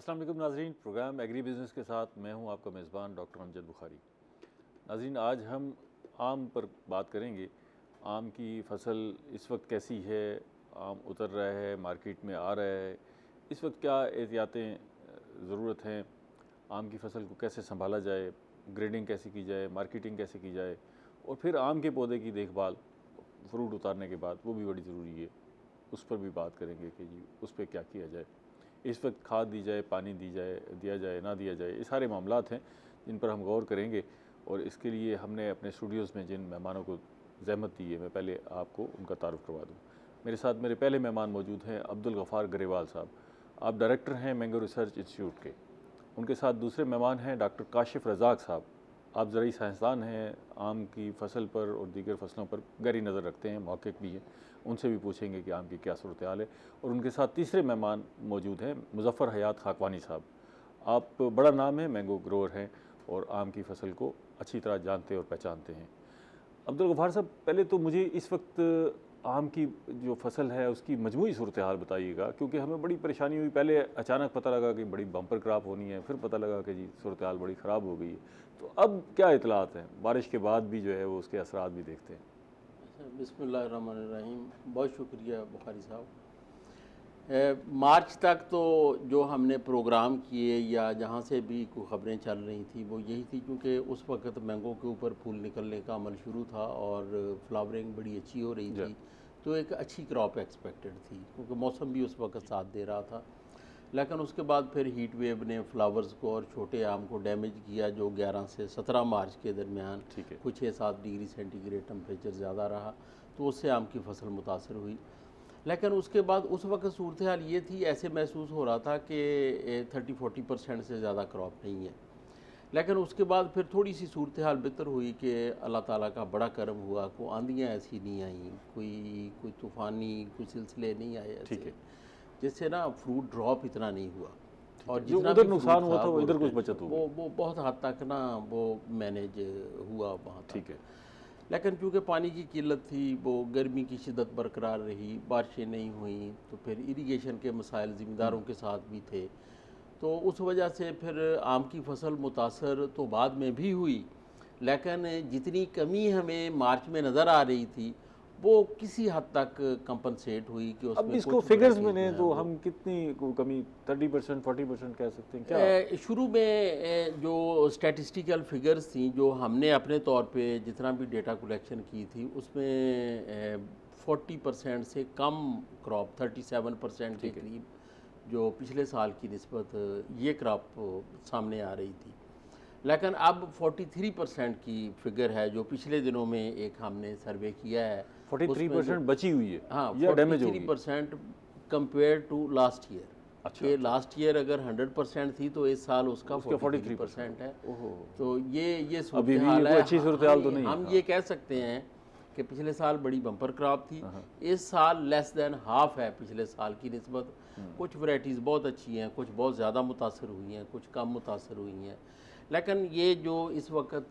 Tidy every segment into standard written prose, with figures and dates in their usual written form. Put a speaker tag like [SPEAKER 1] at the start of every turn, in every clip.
[SPEAKER 1] अस्सलाम वालेकुम नाज़रीन, प्रोग्राम एग्री बिज़नेस के साथ मैं हूं आपका मेज़बान डॉक्टर अमजद बुखारी। नाज़रीन, आज हम आम पर बात करेंगे। आम की फ़सल इस वक्त कैसी है, आम उतर रहा है, मार्केट में आ रहा है, इस वक्त क्या एहतियातें ज़रूरत हैं, आम की फ़सल को कैसे संभाला जाए, ग्रेडिंग कैसे की जाए, मार्केटिंग कैसे की जाए, और फिर आम के पौधे की देखभाल फ्रूट उतारने के बाद वो भी बड़ी ज़रूरी है। उस पर भी बात करेंगे कि जी उस पर क्या किया जाए, इस वक्त खाद दी जाए, पानी दिया जाए ना दिया जाए, ये सारे मामलात हैं जिन पर हम गौर करेंगे। और इसके लिए हमने अपने स्टूडियोज़ में जिन मेहमानों को ज़हमत दी है, मैं पहले आपको उनका तारुफ करवा दूँ। मेरे साथ मेरे पहले मेहमान मौजूद हैं अब्दुल गफ़ार गरेवाल साहब। आप डायरेक्टर हैं मैंगो रिसर्च इंस्टीट्यूट के। उनके साथ दूसरे मेहमान हैं डॉक्टर काशिफ रज़ाक साहब। आप ज़राई साइंसदान हैं, आम की फ़सल पर और दीगर फ़सलों पर गहरी नज़र रखते हैं, मौक़िफ़ भी हैं। उनसे भी पूछेंगे कि आम की क्या सूरत हाल है। और उनके साथ तीसरे मेहमान मौजूद हैं मुज़फ़्फ़र हयात खाकवानी साहब। आप बड़ा नाम है, मैंगो ग्रोअर हैं और आम की फ़सल को अच्छी तरह जानते और पहचानते हैं। अब्दुल गफ़ार साहब, पहले तो मुझे इस वक्त आम की जो फ़सल है उसकी मजमूई सूरत हाल बताइएगा, क्योंकि हमें बड़ी परेशानी हुई। पहले अचानक पता लगा कि बड़ी बम्पर क्रॉप होनी है, फिर पता लगा कि जी सूरत हाल बड़ी ख़राब हो गई है। तो अब क्या इतलात हैं? बारिश के बाद भी जो है वो उसके असरात भी देखते हैं।
[SPEAKER 2] अच्छा, बिस्मिल्लाहिर्रहमानिर्रहीम। बहुत शुक्रिया बुखारी साहब। मार्च तक तो जो हमने प्रोग्राम किए या जहाँ से भी कोई ख़बरें चल रही थी वो यही थी, क्योंकि उस वक्त मैंगो के ऊपर फूल निकलने का अमल शुरू था और फ्लावरिंग बड़ी अच्छी हो रही थी, तो एक अच्छी क्रॉप एक्सपेक्टेड थी, क्योंकि मौसम भी उस वक्त साथ दे रहा था। लेकिन उसके बाद फिर हीट वेव ने फ्लावर्स को और छोटे आम को डैमेज किया, जो 11 से 17 मार्च के दरमियान कुछ 6-7 डिग्री सेंटीग्रेड टेम्परेचर ज़्यादा रहा, तो उससे आम की फसल मुतासर हुई। लेकिन उसके बाद उस वक्त सूरत हाल ये थी, ऐसे महसूस हो रहा था कि 30-40% से ज़्यादा क्रॉप नहीं है। लेकिन उसके बाद फिर थोड़ी सी सूरत हाल बेहतर हुई कि अल्लाह ताला का बड़ा करम हुआ, कोई आंधियाँ ऐसी नहीं आई, कोई तूफ़ानी कोई सिलसिले नहीं आए ऐसे, जिससे ना फ्रूट ड्रॉप इतना नहीं हुआ। और जितना भी
[SPEAKER 1] नुकसान हुआ था वो इधर कुछ बचत हुई,
[SPEAKER 2] वो बहुत हद तक ना वो मैनेज हुआ वहाँ तक।
[SPEAKER 1] ठीक है।
[SPEAKER 2] लेकिन चूँकि पानी की किल्लत थी, वो गर्मी की शिद्दत बरकरार रही, बारिशें नहीं हुई, तो फिर इरिगेशन के मसाइल ज़िम्मेदारों के साथ भी थे, तो उस वजह से फिर आम की फसल मुतासर तो बाद में भी हुई। लेकिन जितनी कमी हमें मार्च में नज़र आ रही थी वो किसी हद तक कंपनसेट हुई कि उसमें
[SPEAKER 1] अब इसको फिगर्स में ने तो हम कितनी कमी 30% 40% कह सकते हैं क्या?
[SPEAKER 2] शुरू में जो स्टैटिस्टिकल फिगर्स थी, जो हमने अपने तौर पे जितना भी डेटा कलेक्शन की थी, उसमें 40% से कम क्रॉप 37% के करीब जो पिछले साल की निस्बत ये क्रॉप सामने आ रही थी। लेकिन अब 43% की फिगर है जो पिछले दिनों में एक हमने सर्वे किया है।
[SPEAKER 1] 43% बची हुई है,
[SPEAKER 2] हाँ,
[SPEAKER 1] या डैमेज होगी?
[SPEAKER 2] 43% कंपेयर टू लास्ट ईयर।
[SPEAKER 1] अच्छा,
[SPEAKER 2] लास्ट ईयर अगर 100% थी तो इस साल उसका 43% है। तो ये सूरत हाल है।
[SPEAKER 1] अच्छी सूरत हाल तो नहीं है।
[SPEAKER 2] हम ये कह सकते हैं कि पिछले साल बड़ी बम्पर क्रॉप थी, इस साल लेस देन हाफ है पिछले साल की निस्बत। कुछ वैराइटीज़ बहुत अच्छी हैं, कुछ बहुत ज़्यादा मुतासर हुई हैं, कुछ कम मुतासर हुई हैं। लेकिन ये जो इस वक्त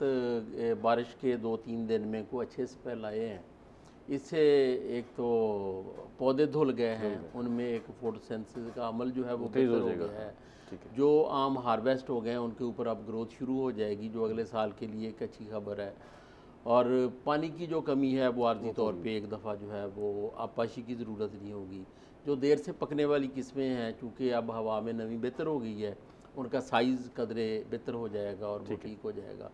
[SPEAKER 2] बारिश के 2-3 दिन में कोई अच्छे स्पेल आए हैं, इससे एक तो पौधे धुल गए हैं, उनमें एक फोटोसिंथेसिस का अमल जो है वो बेहतर हो गया है। जो आम हार्वेस्ट हो गए हैं उनके ऊपर अब ग्रोथ शुरू हो जाएगी, जो अगले साल के लिए एक अच्छी खबर है। और पानी की जो कमी है वो आर्जी तौर पे एक दफ़ा जो है वो आपाशी की ज़रूरत नहीं होगी। जो देर से पकने वाली किस्में हैं, चूँकि अब हवा में नमी बेहतर हो गई है, उनका साइज़ कदरे बेहतर हो जाएगा और वो ठीक हो जाएगा।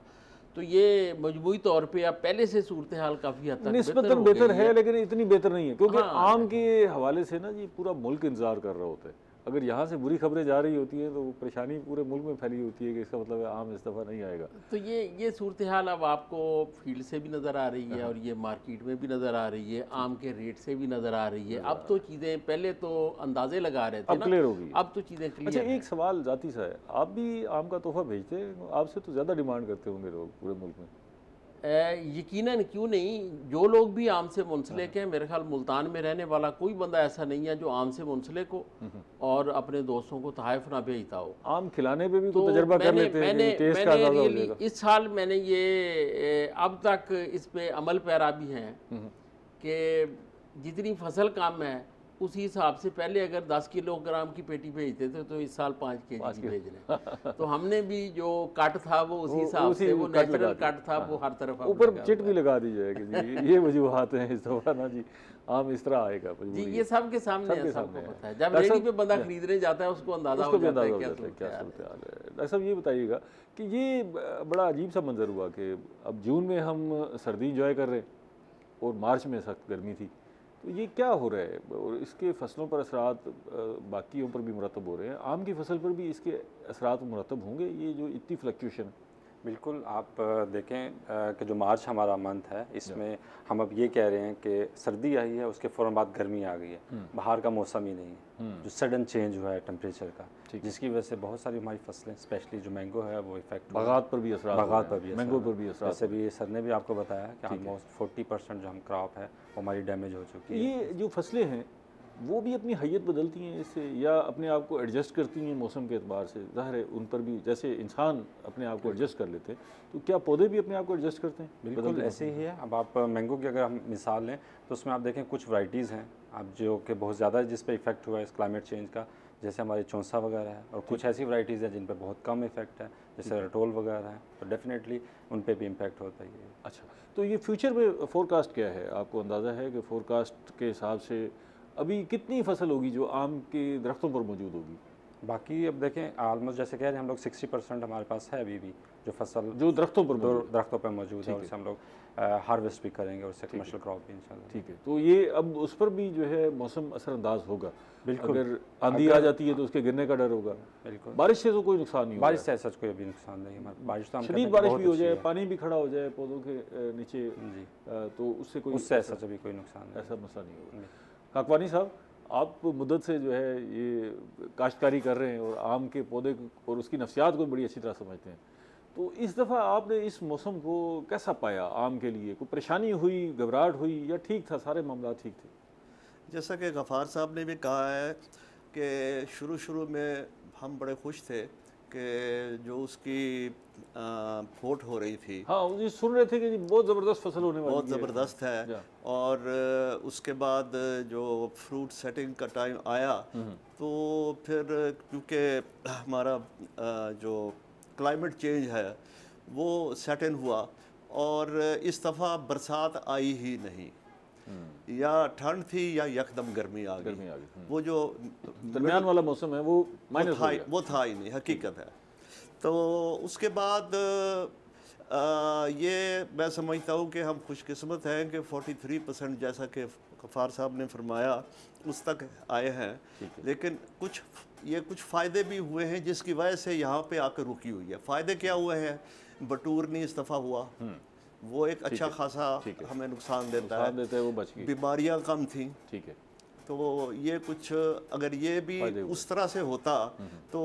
[SPEAKER 2] तो ये मजमूई तौर पे अब पहले से सूरत हाल काफ़ी हद तक
[SPEAKER 1] निस्बतन बेहतर है, लेकिन इतनी बेहतर नहीं है, क्योंकि आम के हवाले से ना जी पूरा मुल्क इंतज़ार कर रहा होता है। अगर यहाँ से बुरी खबरें जा रही होती हैं तो परेशानी पूरे मुल्क में फैली होती है कि इसका मतलब है आम इस दफ़ा नहीं आएगा।
[SPEAKER 2] तो ये सूरत हाल अब आपको फील्ड से भी नज़र आ रही है और ये मार्केट में भी नज़र आ रही है, आम के रेट से भी नज़र आ रही है। अब तो चीज़ें, पहले तो अंदाजे लगा रहे थे,
[SPEAKER 1] अब क्लियर हो गई,
[SPEAKER 2] अब तो चीज़ें क्लियर।
[SPEAKER 1] अच्छा, एक सवाल ज़ाती सा है, आप भी आम का तोहफा भेजते हैं? आपसे तो ज़्यादा डिमांड करते होंगे लोग पूरे मुल्क में।
[SPEAKER 2] यकीनन, क्यों नहीं। जो लोग भी आम से मुंसलिक हैं, मेरे ख्याल मुल्तान में रहने वाला कोई बंदा ऐसा नहीं है जो आम से मुंसलिक हो और अपने दोस्तों को तहफ़ ना भेजता हो।
[SPEAKER 1] आम खिलाने पे भी तो तजर्बा कर लेते हैं, टेस्ट का अंदाज़ा हो जाएगा।
[SPEAKER 2] इस साल मैंने ये अब तक इस पे अमल पैरा भी हैं कि जितनी फसल कम है उसी हिसाब से पहले अगर 10 किलोग्राम की पेटी भेजते थे तो इस साल 5 केजी की भेज रहे हैं। तो हमने भी जो कट था वो उसी हिसाब से, वो नेचुरल कट था, वो हर तरफ
[SPEAKER 1] ऊपर चिट भी लगा दी जाएगी जी। ये वजूहात हैं इस दफा ना जी, आम इस तरह आएगा
[SPEAKER 2] जी। ये सबके सामने है, सबको पता है। जब रेडी पे बंदा खरीदने जाता है उसको अंदाजा हो जाता है क्या सूरत हाल है।
[SPEAKER 1] डॉक्टर साहब ये बताइएगा कि ये बड़ा अजीब सा मंजर हुआ कि अब जून में हम सर्दी इंजॉय कर रहे हैं और मार्च में सख्त गर्मी थी, तो ये क्या हो रहा है? और इसके फसलों पर असरात बाकियों पर भी मुरतब हो रहे हैं, आम की फसल पर भी इसके असरात मुरतब होंगे, ये जो इतनी फ्लक्चुएशन?
[SPEAKER 3] बिल्कुल, आप देखें कि जो मार्च हमारा मंथ है, इसमें हम अब ये कह रहे हैं कि सर्दी आई है, उसके फ़ौरन बाद गर्मी आ गई है, बाहर का मौसम ही नहीं है, जो सडन चेंज हुआ है टेम्परेचर का, जिसकी वजह से बहुत सारी हमारी फसलें, स्पेशली जो मैंगो है, वो इफेक्ट,
[SPEAKER 1] बागात पर भी असर,
[SPEAKER 3] बागात पर भी,
[SPEAKER 1] मैंगो पर भी असर।
[SPEAKER 3] जैसे भी सर ने भी आपको बताया कि ऑलमोस्ट 40% जो हम क्रॉप है वो हमारी डैमेज हो चुकी है।
[SPEAKER 1] ये जो फसलें हैं वो भी अपनी हैयत बदलती हैं इससे, या अपने आप को एडजस्ट करती हैं मौसम के एतबार से? ज़ाहिर है उन पर भी, जैसे इंसान अपने आप को एडजस्ट कर लेते हैं, तो क्या पौधे भी अपने आप को एडजस्ट करते हैं?
[SPEAKER 3] बिल्कुल ऐसे ही है। अब आप मैंगो की अगर हम मिसाल लें तो उसमें आप देखें कुछ वैरायटीज़ हैं अब जो कि बहुत ज़्यादा जिस पे इफेक्ट हुआ है इस क्लाइमेट चेंज का, जैसे हमारी चौंसा वगैरह है, और कुछ ऐसी वैरायटीज़ हैं जिन पे बहुत कम इफेक्ट है, जैसे रटोल वगैरह है, तो डेफिनेटली उन पे भी इम्पैक्ट होता ही है।
[SPEAKER 1] अच्छा, तो ये फ्यूचर में फोरकास्ट क्या है? आपको अंदाज़ा है कि फोरकास्ट के हिसाब से अभी कितनी फसल होगी जो आम के दरख्तों पर मौजूद होगी?
[SPEAKER 3] बाकी अब देखें ऑलमोस्ट जैसे कह रहे हैं हम लोग 60% हमारे पास है अभी भी जो फसल
[SPEAKER 1] जो दरख्तों पर
[SPEAKER 3] मौजूद है, उससे हम लोग हार्वेस्ट भी करेंगे और उससे कमर्शियल क्रॉप भी इंशाल्लाह।
[SPEAKER 1] ठीक है, तो ये अब उस पर भी जो है मौसम असरअंदाज होगा। बिल्कुल, अगर आंधी आ जाती है तो उसके गिरने का डर होगा।
[SPEAKER 3] बिल्कुल,
[SPEAKER 1] बारिश से तो कोई नुकसान नहीं होगा।
[SPEAKER 3] बारिश से ऐसा कोई भी नुकसान नहीं है। बारिश तो
[SPEAKER 1] शदीद बारिश भी हो जाए, पानी भी खड़ा हो जाए पौधों के नीचे
[SPEAKER 3] जी,
[SPEAKER 1] तो उससे
[SPEAKER 3] ऐसा भी कोई नुकसान नहीं,
[SPEAKER 1] ऐसा मसला नहीं होगा। काकवानी साहब, आप मुद्दत से जो है ये काश्तकारी कर रहे हैं और आम के पौधे और उसकी नफ्सियात को बड़ी अच्छी तरह समझते हैं, तो इस दफ़ा आपने इस मौसम को कैसा पाया? आम के लिए कोई परेशानी हुई, घबराहट हुई, या ठीक था, सारे मामला ठीक थे?
[SPEAKER 4] जैसा कि गफ़ार साहब ने भी कहा है कि शुरू में हम बड़े खुश थे कि जो उसकी फोट हो रही थी,
[SPEAKER 1] हाँ जी, सुन रहे थे कि बहुत ज़बरदस्त फसल होने वाली है,
[SPEAKER 4] बहुत ज़बरदस्त है, और उसके बाद जो फ्रूट सेटिंग का टाइम आया तो फिर क्योंकि हमारा जो क्लाइमेट चेंज है वो सेट इन हुआ और इस दफ़ा बरसात आई ही नहीं, या ठंड थी या यकदम गर्मी आ गई। वो जो
[SPEAKER 1] दरमियान वाला मौसम है वो माइनस हो गया।
[SPEAKER 4] वो था ही नहीं, हकीकत है। तो उसके बाद ये मैं समझता हूँ कि हम खुशकिस्मत हैं कि 43% जैसा कि गफ़ार साहब ने फरमाया उस तक आए हैं, लेकिन कुछ फ़ायदे भी हुए हैं जिसकी वजह से यहाँ पे आकर रुकी हुई है। फ़ायदे क्या हुए हैं? बटूर नहीं इस्तीफ़ा हुआ, वो एक अच्छा खासा हमें नुकसान देता है,
[SPEAKER 1] वो बच गई।
[SPEAKER 4] बीमारियाँ कम थी,
[SPEAKER 1] ठीक है,
[SPEAKER 4] तो ये कुछ अगर ये भी उस तरह से होता तो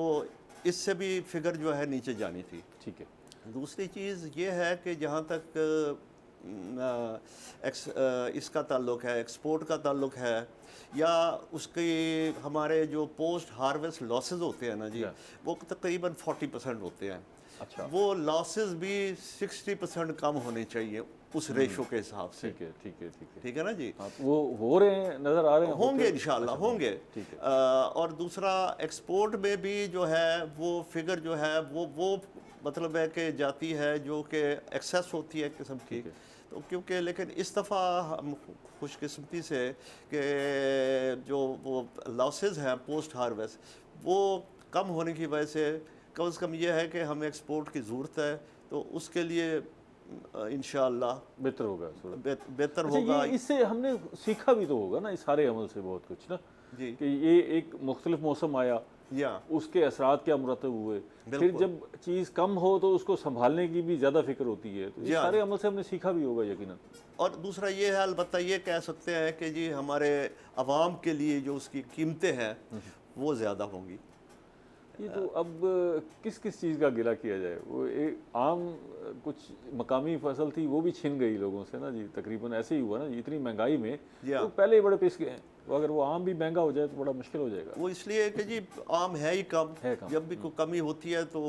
[SPEAKER 4] इससे भी फिगर जो है नीचे जानी थी।
[SPEAKER 1] ठीक है।
[SPEAKER 4] दूसरी चीज़ ये है कि जहाँ तक इसका ताल्लुक़ है, एक्सपोर्ट का ताल्लुक़ है, या उसकी हमारे जो पोस्ट हार्वेस्ट लॉसेस होते हैं ना जी, वो तकरीबन 40% होते हैं।
[SPEAKER 1] अच्छा,
[SPEAKER 4] वो लॉसेस भी 60% कम होने चाहिए उस रेशो के हिसाब से। ठीक है ना जी।
[SPEAKER 1] वो हो रहे हैं, नज़र आ रहे हैं,
[SPEAKER 4] होंगे इंशाल्लाह होंगे।
[SPEAKER 1] ठीक है।
[SPEAKER 4] और दूसरा एक्सपोर्ट में भी जो है वो फिगर जो है वो मतलब है कि जाती है जो कि एक्सेस होती है किस्म की, तो क्योंकि लेकिन इस दफ़ा हम खुशकिस्मती से कि जो वो लॉसेस हैं पोस्ट हार्वेस्ट वो कम होने की वजह से कम से कम ये है कि हमें एक्सपोर्ट की ज़रूरत है, तो उसके लिए इंशाअल्लाह
[SPEAKER 1] बेहतर होगा,
[SPEAKER 4] बेहतर होगा।
[SPEAKER 1] इससे हमने सीखा भी तो होगा ना इस सारे अमल से बहुत कुछ ना
[SPEAKER 4] जी,
[SPEAKER 1] कि ये एक मुख्तलिफ मौसम आया,
[SPEAKER 4] या
[SPEAKER 1] उसके असरात क्या मुरतब हुए, फिर जब चीज़ कम हो तो उसको संभालने की भी ज़्यादा फिक्र होती है, तो इस सारे अमल से हमने सीखा भी होगा यकीनन।
[SPEAKER 4] और दूसरा ये है, अलबत्ता ये कह सकते हैं कि जी हमारे अवाम के लिए जो उसकी कीमतें हैं वो ज़्यादा होंगी।
[SPEAKER 1] ये तो अब किस चीज़ का गिला किया जाए? वो एक आम कुछ मकामी फसल थी वो भी छिन गई लोगों से ना जी, तकरीबन ऐसे ही हुआ ना, इतनी महंगाई में तो पहले ही बड़े पिस गए हैं। तो अगर वो आम भी महंगा हो जाए तो बड़ा मुश्किल हो जाएगा।
[SPEAKER 4] वो इसलिए कि जी आम है ही कम, जब भी कोई कमी होती है तो।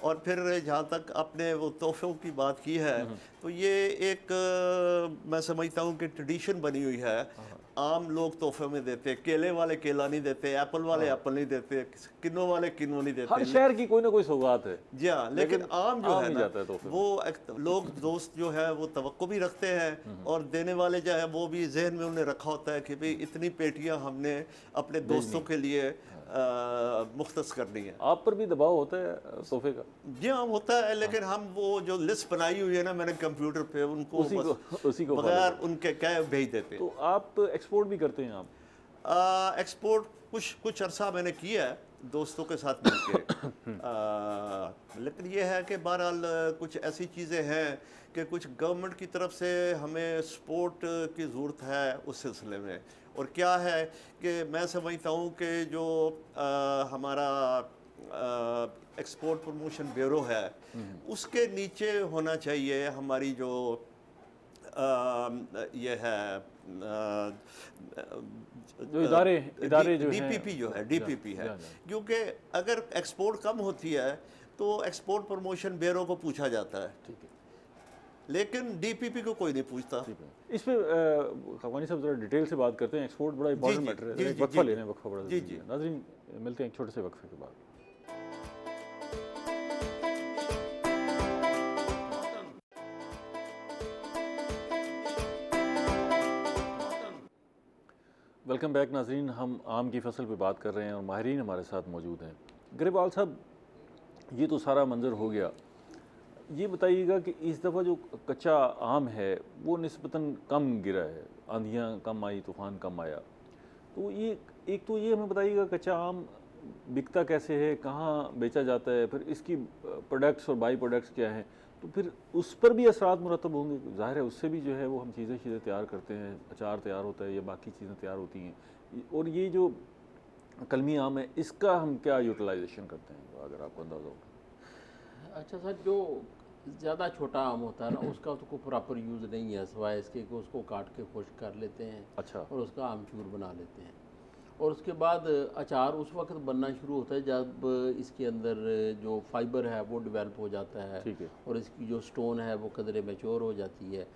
[SPEAKER 4] और फिर जहाँ तक आपने वो तोहफों की बात की है, तो ये एक मैं समझता हूँ कि ट्रेडिशन बनी हुई है। आम लोग तोहफे में देते, केले वाले केला नहीं देते, एप्पल वाले एप्पल नहीं देते, किन्नों वाले किन्नों नहीं देते।
[SPEAKER 1] हर शहर की कोई ना कोई सौगात है।
[SPEAKER 4] जी हाँ, लेकिन आम जो है
[SPEAKER 1] ही
[SPEAKER 4] ना,
[SPEAKER 1] जाता है तोहफे में।
[SPEAKER 4] वो लोग दोस्त जो है वो तवक्को भी रखते हैं, और देने वाले जो है वो भी जहन में उन्हें रखा होता है कि भाई इतनी पेटियां हमने अपने दोस्तों के लिए मुख्तस करनी है।
[SPEAKER 1] आप पर भी दबाव होता है तोहफे का?
[SPEAKER 4] जी हाँ, होता है, लेकिन हम वो जो लिस्ट बनाई हुई है ना मैंने कंप्यूटर पे, उनको
[SPEAKER 1] उसी को
[SPEAKER 4] बगैर उनके क्या भेज देते।
[SPEAKER 1] तो आप एक्सपोर्ट भी करते हैं आप?
[SPEAKER 4] एक्सपोर्ट कुछ अरसा मैंने किया है दोस्तों के साथ मिलके। लेकिन ये है कि बहरहाल कुछ ऐसी चीज़ें हैं कि कुछ गवर्नमेंट की तरफ से हमें सपोर्ट की ज़रूरत है उस सिलसिले में। और क्या है कि मैं समझता हूँ कि जो हमारा एक्सपोर्ट प्रमोशन ब्यूरो है, उसके नीचे होना चाहिए हमारी जो ये है
[SPEAKER 1] जो इदारे जो
[SPEAKER 4] डीपीपी जो है, डीपीपी है। क्योंकि अगर एक्सपोर्ट कम होती है तो एक्सपोर्ट प्रमोशन ब्यूरो को पूछा जाता है,
[SPEAKER 1] ठीक है,
[SPEAKER 4] लेकिन डीपीपी को कोई नहीं पूछता।
[SPEAKER 1] इस पे खवानी साहब जरा डिटेल से बात करते हैं। एक्सपोर्ट बड़ा इंपॉर्टेंट मैटर है। एक वक्फा लेने, वक्फा बड़ा ज़रूरी है। नाज़रीन, मिलते हैं एक छोटे से वक्फे के बाद। वेलकम बैक नाज़रीन, हम आम की फसल पे बात कर रहे हैं और माहिरीन हमारे साथ मौजूद हैं। ग्रेवाल साहब, ये तो सारा मंजर हो गया, ये बताइएगा कि इस दफ़ा जो कच्चा आम है वो निस्बतन कम गिरा है, आंधियाँ कम आई, तूफ़ान कम आया, तो ये एक तो ये हमें बताइएगा कच्चा आम बिकता कैसे है, कहाँ बेचा जाता है, फिर इसकी प्रोडक्ट्स और बाई प्रोडक्ट्स क्या हैं, तो फिर उस पर भी असरात मुरतब होंगे। ज़ाहिर है उससे भी जो है वो हम चीज़ें तैयार करते हैं, अचार तैयार होता है या बाकी चीज़ें तैयार होती हैं। और ये जो कलमी आम है इसका हम क्या यूटिलाइजेशन करते हैं, अगर आपको अंदाज़ा हो?
[SPEAKER 2] अच्छा सर, जो ज़्यादा छोटा आम होता है ना उसका तो कोई प्रॉपर यूज़ नहीं है, सिवाय इसके कि उसको काट के खुश्क कर लेते हैं।
[SPEAKER 1] अच्छा।
[SPEAKER 2] और उसका आमचूर बना लेते हैं, और उसके बाद अचार उस वक्त बनना शुरू होता है जब इसके अंदर जो फाइबर है वो डेवलप हो जाता है।
[SPEAKER 1] ठीक है।
[SPEAKER 2] और इसकी जो स्टोन है वो कदरे मैच्योर हो जाती है।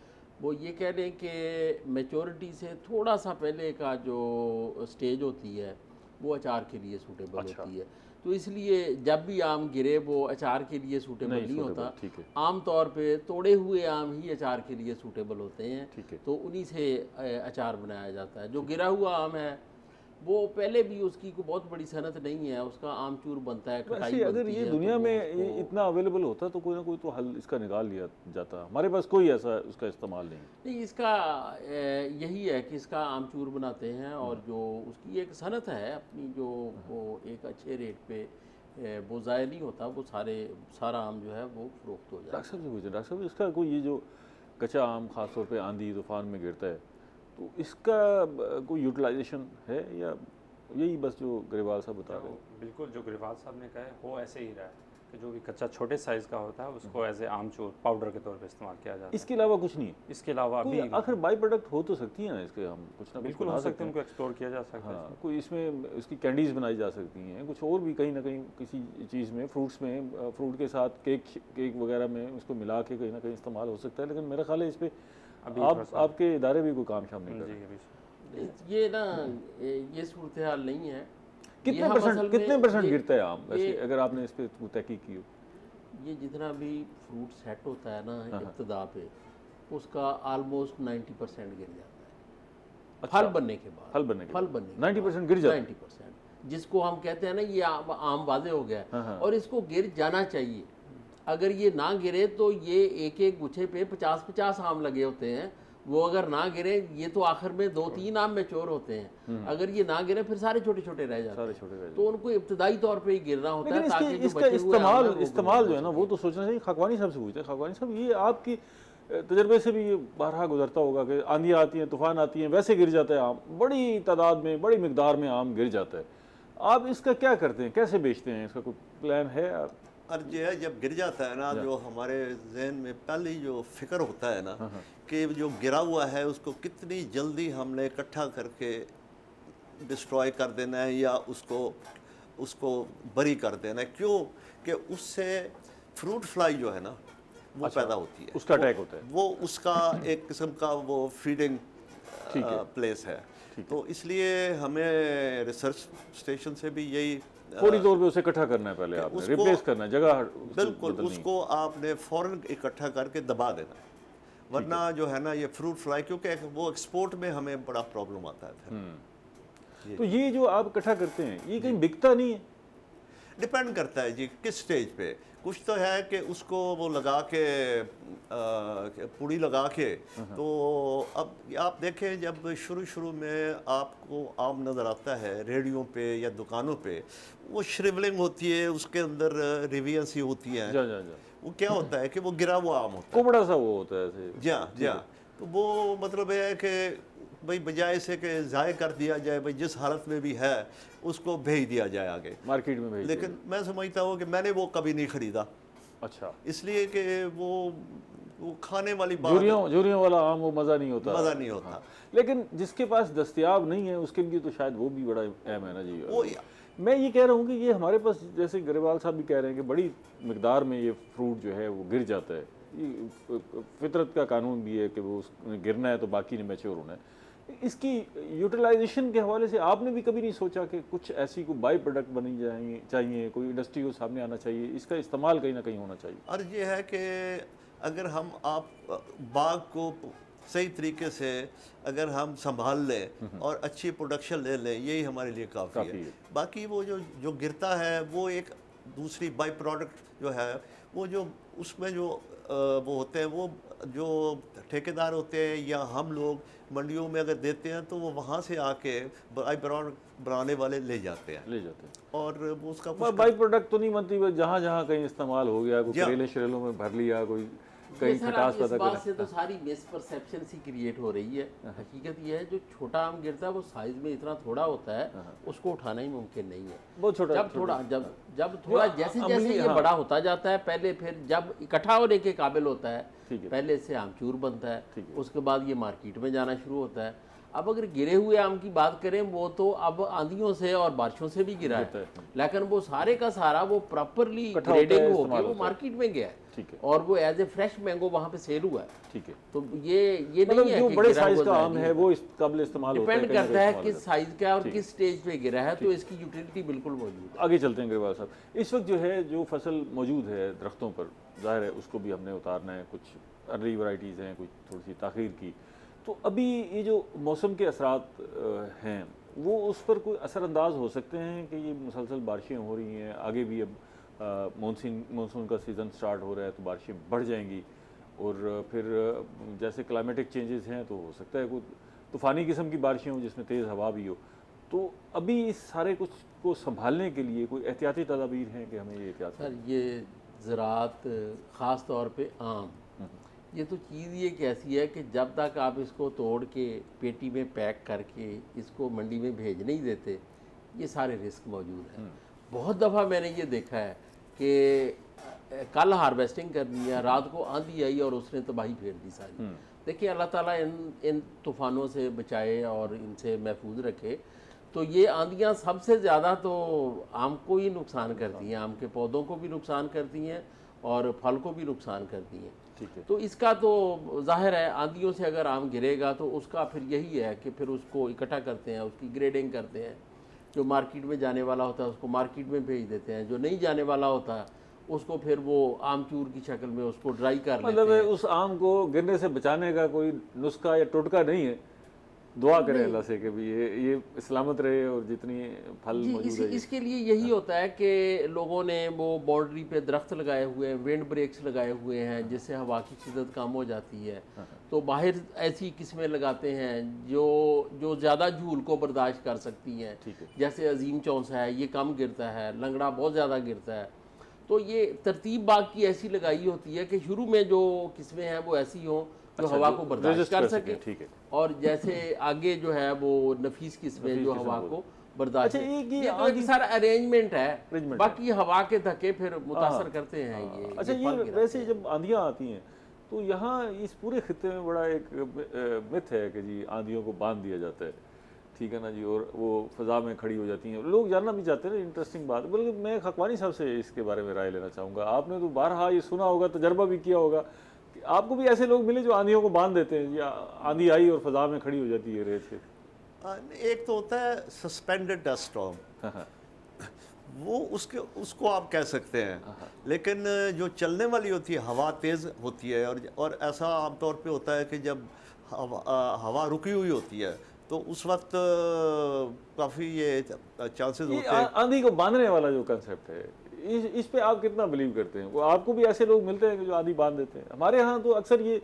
[SPEAKER 2] वो ये कह लें कि मैच्योरिटी से थोड़ा सा पहले का जो स्टेज होती है वो अचार के लिए सूटेबल होती है। तो इसलिए जब भी आम गिरे वो अचार के लिए सूटेबल नहीं होता। आम तौर पे तोड़े हुए आम ही अचार के लिए सूटेबल होते हैं। तो उन्हीं से अचार बनाया जाता है। जो गिरा हुआ आम है वो पहले भी उसकी कोई बहुत बड़ी सनत नहीं है, उसका आमचूर बनता है, खटाई बनती
[SPEAKER 1] अगर ये दुनिया
[SPEAKER 2] तो
[SPEAKER 1] में ये इतना अवेलेबल होता तो कोई ना कोई तो हल इसका निकाल लिया जाता। हमारे पास कोई ऐसा उसका इस्तेमाल नहीं।
[SPEAKER 2] इसका यही है कि इसका आमचूर बनाते हैं, और जो उसकी एक सनत है अपनी, जो वो एक अच्छे रेट पे वो ज़ाया नहीं होता, वो सारा आम जो है वो फरोख्त हो जाता है।
[SPEAKER 1] डॉक्टर साहब से पूछे, डॉक्टर साहब इसका कोई ये जो कच्चा आम ख़ास तौर पे आंधी तूफ़ान में गिरता है तो इसका कोई यूटिलाइजेशन है या यही बस जो ग्रेवाल साहब बता रहे हैं?
[SPEAKER 3] बिल्कुल जो ग्रेवाल साहब ने कहा है वो ऐसे ही रहा है कि जो भी कच्चा छोटे साइज़ का होता है उसको एज ए आमचूर पाउडर के तौर पे इस्तेमाल किया जाता है।
[SPEAKER 1] इसके अलावा कुछ नहीं है?
[SPEAKER 3] इसके अलावा अभी
[SPEAKER 1] आखिर बाई प्रोडक्ट हो तो सकती है ना इसके, हम कुछ ना
[SPEAKER 3] बिल्कुल हो सकते हैं, उनको एक्सप्लोर किया जा सकता है।
[SPEAKER 1] हाँ, कोई इसमें इसकी कैंडीज़ बनाई जा सकती हैं, कुछ और भी कहीं ना कहीं किसी चीज़ में, फ्रूट्स में, फ्रूट के साथ केक वगैरह में उसको मिला के कहीं ना कहीं इस्तेमाल हो सकता है। लेकिन मेरा ख्याल है इस पर आपके इदारे भी कोई काम शाम नहीं कर रहे।
[SPEAKER 2] ये ना ये सूरत हाल नहीं है।
[SPEAKER 1] कितने परसेंट गिरता है आम वैसे, अगर आपने इस पर तहकीक की हो?
[SPEAKER 2] ये जितना भी फ्रूट सेट होता है ना इब्तिदा पे, उसका ऑलमोस्ट 90% गिर जाता है। अच्छा, फल बनने के बाद
[SPEAKER 1] 90% गिर जाता है।
[SPEAKER 2] 90% जिसको हम कहते हैं ना ये आम वादे हो गया। और इसको गिर जाना चाहिए। अगर ये ना गिरे तो ये एक एक गुच्छे पे 50-50 आम लगे होते हैं, वो अगर ना गिरे, ये तो आखिर में 2-3 आम मैच्योर होते हैं, अगर ये ना गिरे फिर सारे छोटे छोटे रह जाते हैं। तो उनको इब्तिदाई तौर पे ही गिरना होता है ताकि
[SPEAKER 1] इसका इस्तेमाल जो है ना वो तो सोचना चाहिए। खगवानी साहब से पूछते हैं, खगवानी साहब ये आपकी तजर्बे से भी ये बारहा गुजरता होगा कि आंधियाँ आती हैं, तूफान आती हैं, वैसे गिर जाता है आम, बड़ी तादाद में, बड़ी मिकदार में आम गिर जाता है। आप इसका क्या करते हैं, कैसे बेचते हैं, इसका कोई प्लान है?
[SPEAKER 4] और जो है जब गिर जाता है ना, जो हमारे जहन में पहले ही जो फिक्र होता है ना कि जो गिरा हुआ है उसको कितनी जल्दी हमने इकट्ठा करके डिस्ट्रॉय कर देना है या उसको बरी कर देना है। क्यों कि उससे फ्रूट फ्लाई जो है ना वो पैदा होती है,
[SPEAKER 1] उसका अटैक होता है।
[SPEAKER 4] वो उसका एक किस्म का वो फीडिंग प्लेस है। तो इसलिए हमें रिसर्च स्टेशन से भी यही
[SPEAKER 1] फौरी तौर पे उसे इकट्ठा करना है, पहले आपने रिप्लेस करना है, जगह
[SPEAKER 4] बिल्कुल उसको आपने फ़ौरन इकट्ठा करके दबा देना है, वरना जो है ना ये फ्रूट फ्लाई, क्योंकि वो एक्सपोर्ट में हमें बड़ा प्रॉब्लम आता है फिर।
[SPEAKER 1] तो ये जो आप इकट्ठा करते हैं ये कहीं बिकता नहीं है?
[SPEAKER 4] डिपेंड करता है जी किस स्टेज पे। कुछ तो है कि उसको वो लगा के पुड़ी लगा के, तो अब आप देखें जब शुरू में आपको आम नज़र आता है रेडियो पे या दुकानों पे, वो श्रिवलिंग होती है, उसके अंदर रिवियन सी होती है।
[SPEAKER 1] जा
[SPEAKER 4] वो क्या होता है कि वो गिरा हुआ आम होता है,
[SPEAKER 1] कोबड़ा सा वो होता है ऐसे।
[SPEAKER 4] जी हाँ। तो वो मतलब है कि भाई बजाय से कि ज़ाय कर दिया जाए, भाई जिस हालत में भी है उसको भेज दिया जाए आगे
[SPEAKER 1] मार्केट में भेज दिया
[SPEAKER 4] लेकिन मैं समझता हूँ कि मैंने वो कभी नहीं ख़रीदा,
[SPEAKER 1] जाए। अच्छा,
[SPEAKER 4] इसलिए कि वो खाने वाली बात,
[SPEAKER 1] झुर्रियों वाला आम वो मज़ा नहीं होता।
[SPEAKER 4] मज़ा नहीं होता।
[SPEAKER 1] लेकिन जिसके पास दस्तयाब नहीं है उसके लिए तो शायद वो भी बड़ा अहम है ना जी।
[SPEAKER 4] वो
[SPEAKER 1] मैं ये कह रहा हूँ कि ये हमारे पास, जैसे ग्रेवाल साहब भी कह रहे हैं कि बड़ी मिकदार में ये फ्रूट जो है वो गिर जाता है, ये फितरत का कानून भी है कि वो गिरना है तो बाकी ने मैच्योर होना है। इसकी यूटिलाइजेशन के हवाले से आपने भी कभी नहीं सोचा कि कुछ ऐसी कोई बाई प्रोडक्ट बनी चाहिए, कोई इंडस्ट्री को सामने आना चाहिए, इसका इस्तेमाल कहीं ना कहीं होना चाहिए?
[SPEAKER 4] अर्ज ये है कि अगर आप बाग को सही तरीके से अगर हम संभाल लें और अच्छी प्रोडक्शन ले लें, यही हमारे लिए काफ़ी है। बाकी वो जो गिरता है वो एक दूसरी बाई प्रोडक्ट जो है, वो जो उसमें जो वो होते हैं, वो जो ठेकेदार होते हैं या हम लोग मंडियों में अगर देते हैं तो वो वहाँ से आके बाई प्रोडक्ट बनाने वाले ले जाते हैं और वो उसका
[SPEAKER 1] बाई प्रोडक्ट तो नहीं बनती, जहाँ जहाँ कहीं इस्तेमाल हो गया, कोई करेले शरेलों में भर लिया, कोई कहीं खटास पैदा
[SPEAKER 2] इस बात से तो सारी मिसपरसेप्शन सी क्रिएट हो रही है। हकीकत ये है जो छोटा आम गिरता है वो साइज में इतना थोड़ा होता है, उसको उठाना ही मुमकिन नहीं है।
[SPEAKER 1] बहुत छोटा,
[SPEAKER 2] जब थोड़ा जैसे ये बड़ा होता जाता है, पहले फिर जब इकट्ठा होने के काबिल होता है, पहले से आमचूर बनता है, उसके बाद ये मार्केट में जाना शुरू होता है। अब अगर गिरे हुए आम की बात करें, वो तो अब आंधियों से और बारिशों से भी गिरा है, लेकिन वो सारे का सारा वो प्रॉपरली ग्रेडिंग हो के वो मार्केट में गया है और वो एज ए फ्रेश मैंगो वहाँ पे सेल हुआ है।
[SPEAKER 1] ठीक है,
[SPEAKER 2] तो ये नहीं है
[SPEAKER 1] जो बड़े साइज का आम है वो इस काबिल इस्तेमाल होता है,
[SPEAKER 2] डिपेंड करता है किस साइज का और किस स्टेज पे गिरा है, तो इसकी यूटिलिटी बिल्कुल मौजूद है।
[SPEAKER 1] आगे चलते हैं ग्रेवाल साहब। इस वक्त जो है जो फसल मौजूद है दरख्तों पर, जाहिर है उसको भी हमने उतारना है, कुछ अर्ली वैरायटीज़ हैं, कुछ थोड़ी सी ताख़ीर की। तो अभी ये जो मौसम के असरात हैं वो उस पर कोई असरअंदाज हो सकते हैं कि ये मुसलसल बारिशें हो रही हैं, आगे भी अब मानसून का सीज़न स्टार्ट हो रहा है तो बारिशें बढ़ जाएंगी और फिर जैसे क्लाइमेटिक चेंजेस हैं तो हो सकता है कोई तूफ़ानी किस्म की बारिशें हों जिसमें तेज़ हवा भी हो। तो अभी इस सारे कुछ को संभालने के लिए कोई एहतियाती तदाबीर हैं कि हमें ये एहतियात?
[SPEAKER 2] सर ये ज़राअत ख़ास तौर पे आम, ये तो चीज़ ये कैसी है कि जब तक आप इसको तोड़ के पेटी में पैक करके इसको मंडी में भेज नहीं देते, ये सारे रिस्क मौजूद हैं। बहुत दफ़ा मैंने ये देखा है कि कल हार्वेस्टिंग करनी है, रात को आंधी आई और उसने तबाही फेर दी सारी। देखिए अल्लाह ताला इन तूफ़ानों से बचाए और इनसे महफूज रखे। तो ये आंधियाँ सबसे ज़्यादा तो आम को ही नुकसान करती हैं, आम के पौधों को भी नुकसान करती हैं और फल को भी नुकसान करती हैं।
[SPEAKER 1] ठीक है,
[SPEAKER 2] तो इसका तो जाहिर है आंधियों से अगर आम गिरेगा तो उसका फिर यही है कि फिर उसको इकट्ठा करते हैं, उसकी ग्रेडिंग करते हैं, जो मार्केट में जाने वाला होता है उसको मार्केट में भेज देते हैं, जो नहीं जाने वाला होता है उसको फिर वो आमचूर की शक्ल में उसको ड्राई कर लेते हैं।
[SPEAKER 1] मतलब उस आम को गिरने से बचाने का कोई नुस्खा या टोटका नहीं है, दुआ करें अल्लाह से कि भी ये सलामत रहे और जितनी फल मौजूद है।
[SPEAKER 2] इसके लिए यही होता है कि लोगों ने वो बाउंड्री पे दरख्त लगाए हुए हैं, विंड ब्रेक्स लगाए हुए हैं जिससे हवा की शिद्दत कम हो जाती है। तो बाहर ऐसी किस्में लगाते हैं जो ज़्यादा झूल को बर्दाश्त कर सकती हैं, जैसे अजीम चौंसा है, ये कम गिरता है, लंगड़ा बहुत ज़्यादा गिरता है। तो ये तरतीब बाग की ऐसी लगाई होती है कि शुरू में जो किस्में हैं वो ऐसी हों जो हवा को बर्दाश्त कर सके,
[SPEAKER 1] ठीक है,
[SPEAKER 2] और जैसे आगे जो है वो नफीस किस्में जो हवा को बर्दाश्त।
[SPEAKER 1] अच्छा,
[SPEAKER 2] ये तो एक सारा अरेंजमेंट है, बाकी हवा के धक्के फिर मुतासर करते हैं ये।
[SPEAKER 1] अच्छा, ये वैसे जब आंधियाँ आती हैं तो यहाँ इस पूरे खित्ते में बड़ा एक मिथ है कि जी आंधियों को बांध दिया जाता है, ठीक है ना जी, और वो फ़ज़ा में खड़ी हो जाती हैं। लोग जानना भी चाहते हैं ना, इंटरेस्टिंग बात। बल्कि मैं खकवानी साहब से इसके बारे में राय लेना चाहूँगा। आपने तो बारहा ये सुना होगा, तजर्बा भी किया होगा कि आपको भी ऐसे लोग मिले जो आंधियों को बांध देते हैं, या आंधी आई और फ़ज़ा में खड़ी हो जाती है रेत से?
[SPEAKER 4] एक तो होता है सस्पेंडेड डस्ट स्टॉर्म, वो उसको आप कह सकते हैं, लेकिन जो चलने वाली होती है हवा तेज़ होती है, और ऐसा आमतौर पे होता है कि जब हवा रुकी हुई होती है तो उस वक्त काफ़ी ये चांसेस
[SPEAKER 1] ये
[SPEAKER 4] होते हैं।
[SPEAKER 1] आंधी को बांधने वाला जो कंसेप्ट है, इस पे आप कितना बिलीव करते हैं? वो आपको भी ऐसे लोग मिलते हैं कि जो आंधी बांध देते हैं? हमारे यहाँ तो अक्सर ये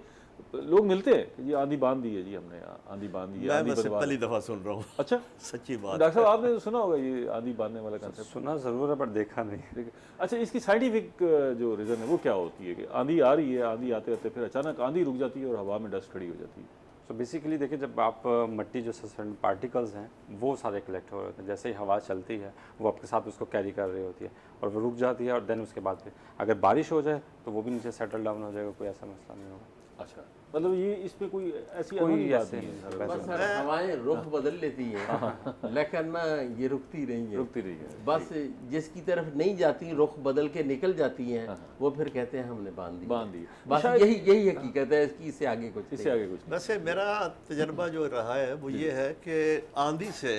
[SPEAKER 1] लोग मिलते हैं कि ये आंधी बांध दी है जी, हमने आंधी बांध दी है,
[SPEAKER 4] मैं
[SPEAKER 1] आंधी
[SPEAKER 4] वैसे
[SPEAKER 1] बर्बाद
[SPEAKER 4] पहली
[SPEAKER 1] है।
[SPEAKER 4] दफ़ा सुन रहा हूँ।
[SPEAKER 1] अच्छा,
[SPEAKER 4] सच्ची बात।
[SPEAKER 1] डॉक्टर साहब आपने तो सुना होगा ये आंधी बांधने वाला कंसेप्ट?
[SPEAKER 3] सुना ज़रूर है पर देखा नहीं।
[SPEAKER 1] देखिए, अच्छा, इसकी साइंटिफिक जो रीज़न है वो क्या होती है कि आंधी आ रही है, आंधी आते आते फिर अचानक आंधी रुक जाती है और हवा में डस्ट खड़ी हो जाती है?
[SPEAKER 3] तो बेसिकली देखिए, जब आप मिट्टी जो सस्पेंडेड पार्टिकल्स हैं वो सारे कलेक्ट हो रहे होते हैं, जैसे ही हवा चलती है वो आपके साथ उसको कैरी कर रही होती है और वो रुक जाती है, और देन उसके बाद फिर अगर बारिश हो जाए तो वो भी नीचे सेटल डाउन हो जाएगा, कोई ऐसा मसला नहीं होगा।
[SPEAKER 1] अच्छा, मतलब ये इस पे कोई ऐसी
[SPEAKER 3] कोई
[SPEAKER 1] अनोखी बात
[SPEAKER 3] ऐसे
[SPEAKER 1] नहीं है सर?
[SPEAKER 3] वैसे
[SPEAKER 2] बस सर हवाएं रुख बदल लेती हैं, लेकिन ना ये रुकती नहीं है।
[SPEAKER 1] रुकती रही है।
[SPEAKER 2] बस जिसकी तरफ नहीं जाती रुख बदल के निकल जाती हैं, वो फिर कहते हैं हमने बांध दी।
[SPEAKER 1] बांध दी।
[SPEAKER 2] बस यही हकीकत है इसकी, इससे आगे कुछ
[SPEAKER 1] इससे
[SPEAKER 2] नहीं।
[SPEAKER 1] आगे कुछ नहीं।
[SPEAKER 4] वैसे मेरा तजर्बा जो रहा है वो ये है कि आंधी से